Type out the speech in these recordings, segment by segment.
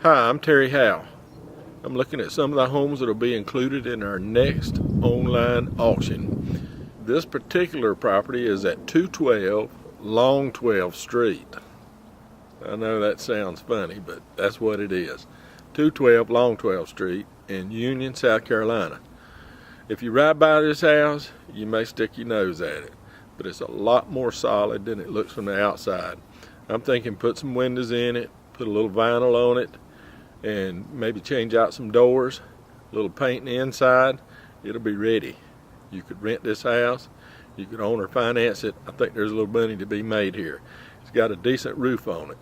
Hi, I'm Terry Howe. I'm looking at some of the homes that will be included in our next online auction. This particular property is at 212 Long 12th Street. I know that sounds funny, but that's what it is. 212 Long 12th Street in Union, South Carolina. If you ride by this house, you may stick your nose at it, but it's a lot more solid than it looks from the outside. I'm thinking put some windows in it, put a little vinyl on it, and maybe change out some doors, a little paint inside. It'll be ready. You could rent this house, you could own or finance it. I think there's a little money to be made here. It's got a decent roof on it.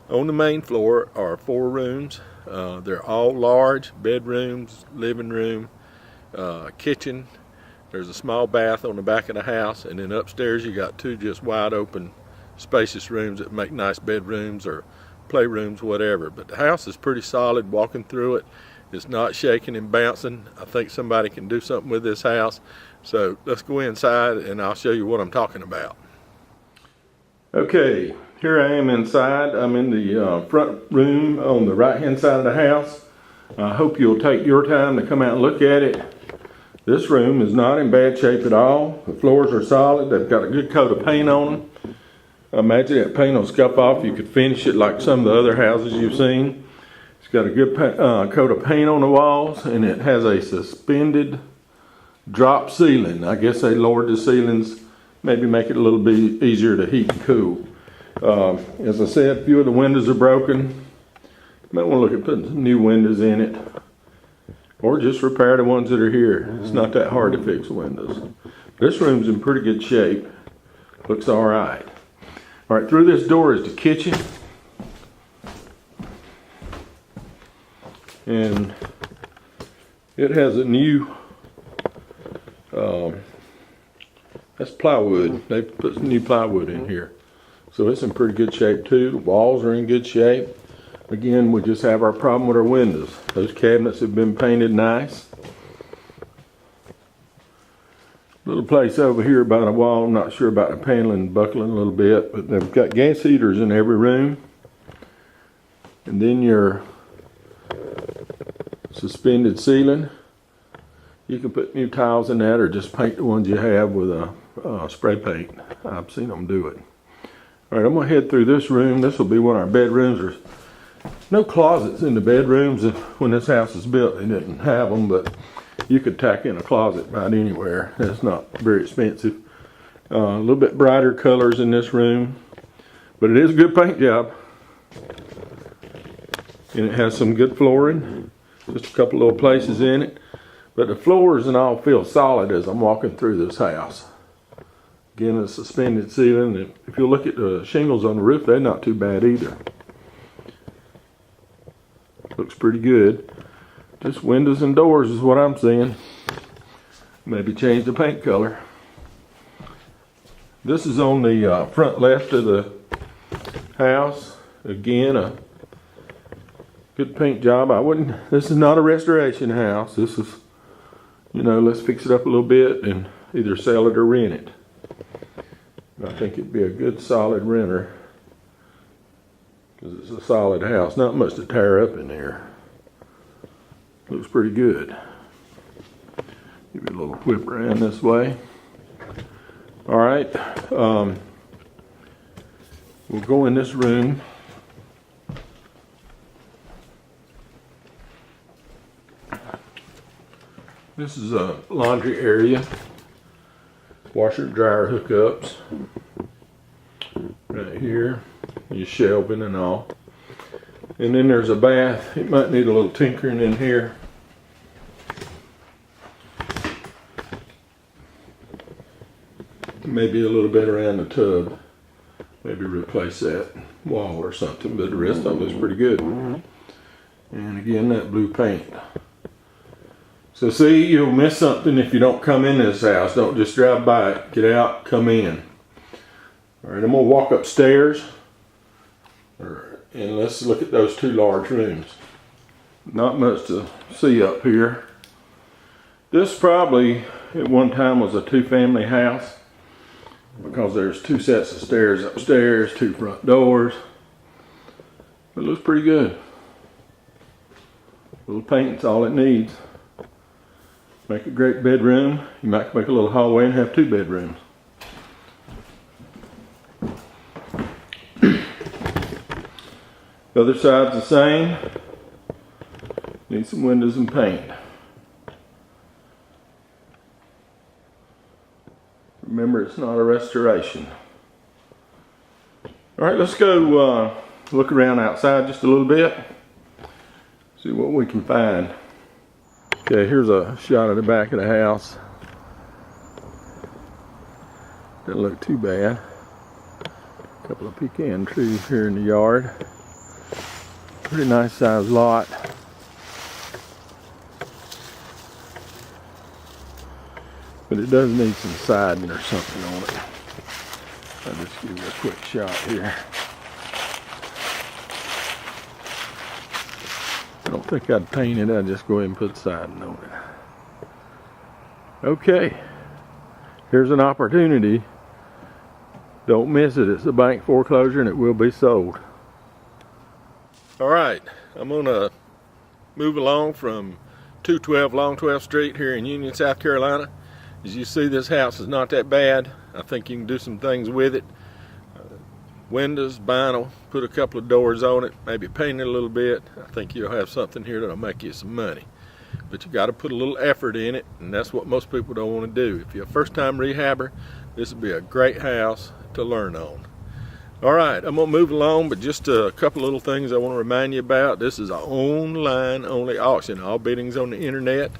On the main floor are 4 rooms. They're all large bedrooms, living room, kitchen. There's a small bath on the back of the house, and then upstairs you got 2 just wide open spacious rooms that make nice bedrooms or playrooms, whatever. But the house is pretty solid. Walking through it, it's not shaking and bouncing. I think somebody can do something with this house. So let's go inside and I'll show you what I'm talking about. Okay, here I am inside. I'm in the front room on the right hand side of the house. I hope you'll take your time to come out and look at it. This room is not in bad shape at all. The floors are solid. They've got a good coat of paint on them. Imagine that paint will scuff off. You could finish it like some of the other houses you've seen. It's got a good coat of paint on the walls, and it has a suspended drop ceiling. I guess they lowered the ceilings, maybe make it a little bit easier to heat and cool. As I said, a few of the windows are broken. You might want to look at putting some new windows in it, or just repair the ones that are here. It's not that hard to fix windows. This room's in pretty good shape. Looks all right. All right, through this door is the kitchen. And it has a new, that's plywood. They put some new plywood in here. So it's in pretty good shape too. The walls are in good shape. Again, we just have our problem with our windows. Those cabinets have been painted nice. Little place over here by the wall. I'm not sure about the paneling buckling a little bit, but they've got gas heaters in every room. And then your suspended ceiling. You can put new tiles in that or just paint the ones you have with a spray paint. I've seen them do it. All right, I'm gonna head through this room. This will be one of our bedrooms. There's no closets in the bedrooms. When this house was built, they didn't have them, but you could tack in a closet about anywhere. It's not very expensive. A little bit brighter colors in this room, but it is a good paint job. And it has some good flooring. Just a couple little places in it. But the floors and all feel solid as I'm walking through this house. Again, a suspended ceiling. And if you look at the shingles on the roof, they're not too bad either. Looks pretty good. Just windows and doors is what I'm seeing. Maybe change the paint color. This is on the front left of the house. Again, a good paint job. This is not a restoration house. This is, let's fix it up a little bit and either sell it or rent it. I think it'd be a good solid renter because it's a solid house. Not much to tear up in there. Looks pretty good. Give it a little whip around this way. All right. We'll go in this room. This is a laundry area. Washer dryer hookups. Right here. Your shelving and all. And then there's a bath. It might need a little tinkering in here. Maybe a little bit around the tub. Maybe replace that wall or something, but the rest of it looks pretty good. And again, that blue paint. So see, you'll miss something if you don't come in this house. Don't just drive by it. Get out, come in. All right, I'm gonna walk upstairs. And let's look at those 2 large rooms. Not much to see up here. This probably at one time was a 2-family house because there's 2 sets of stairs upstairs, 2 front doors. It looks pretty good. A little paint's all it needs. Make a great bedroom. You might make a little hallway and have 2 bedrooms. The other side's the same. Need some windows and paint. Remember, it's not a restoration. All right, let's go look around outside just a little bit. See what we can find. Okay, here's a shot of the back of the house. Doesn't look too bad. A couple of pecan trees here in the yard. Pretty nice sized lot. But it does need some siding or something on it. I'll just give you a quick shot here. I don't think I'd paint it, I'd just go ahead and put siding on it. Okay, here's an opportunity. Don't miss it. It's a bank foreclosure and it will be sold. Alright, I'm gonna move along from 212 Long 12th Street here in Union, South Carolina. As you see, this house is not that bad. I think you can do some things with it. Windows, vinyl, put a couple of doors on it, maybe paint it a little bit. I think you'll have something here that'll make you some money. But you got to put a little effort in it, and that's what most people don't want to do. If you're a first-time rehabber, this would be a great house to learn on. All right, I'm gonna move along, but just a couple little things I want to remind you about. This is an online only auction. All bidding's on the internet.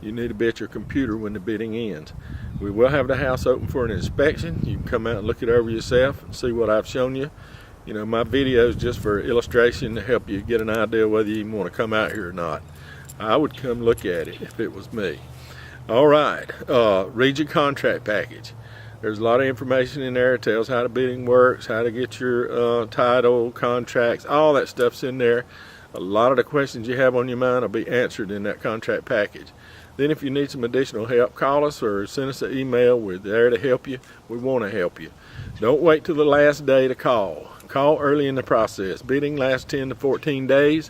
You need to be at your computer when the bidding ends. We will have the house open for an inspection. You can come out and look it over yourself and see what I've shown you. You know, my video is just for illustration to help you get an idea whether you even want to come out here or not. I would come look at it if it was me. All right, read your contract package. There's a lot of information in there. It tells how the bidding works, how to get your title, contracts, all that stuff's in there. A lot of the questions you have on your mind will be answered in that contract package. Then if you need some additional help, call us or send us an email. We're there to help you. We want to help you. Don't wait till the last day to call. Call early in the process. Bidding lasts 10 to 14 days,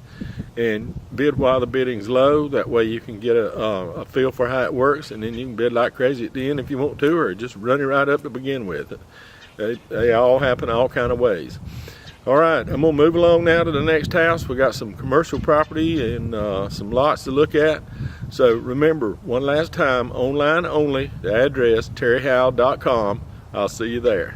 and bid while the bidding's low. That way you can get a feel for how it works, and then you can bid like crazy at the end if you want to, or just run it right up to begin with. They all happen all kind of ways. All right, I'm gonna move along now to the next house. We got some commercial property and some lots to look at. So remember, one last time, online only, the address terryhowell.com. I'll see you there.